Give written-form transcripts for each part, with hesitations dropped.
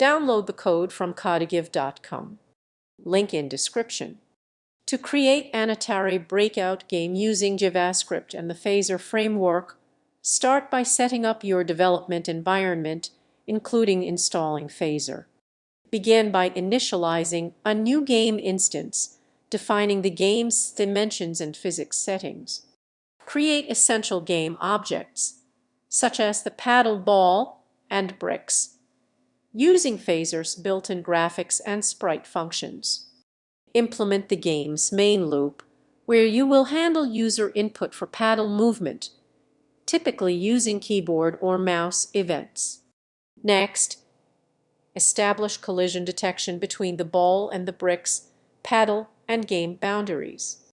Download the code from codegive.com. Link in description. To create an Atari breakout game using JavaScript and the Phaser framework, start by setting up your development environment, including installing Phaser. Begin by initializing a new game instance, defining the game's dimensions and physics settings. Create essential game objects, such as the paddle ball and bricks, using Phaser's built-in graphics and sprite functions. Implement the game's main loop, where you will handle user input for paddle movement, typically using keyboard or mouse events. Next, establish collision detection between the ball and the bricks, paddle, and game boundaries.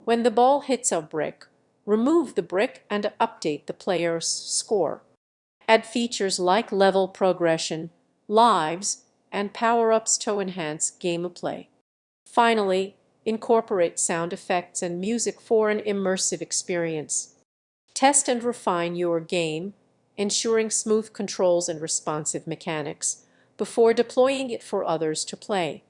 When the ball hits a brick, remove the brick and update the player's score. Add features like level progression, lives, and power-ups to enhance gameplay. Finally, incorporate sound effects and music for an immersive experience. Test and refine your game, ensuring smooth controls and responsive mechanics, before deploying it for others to play.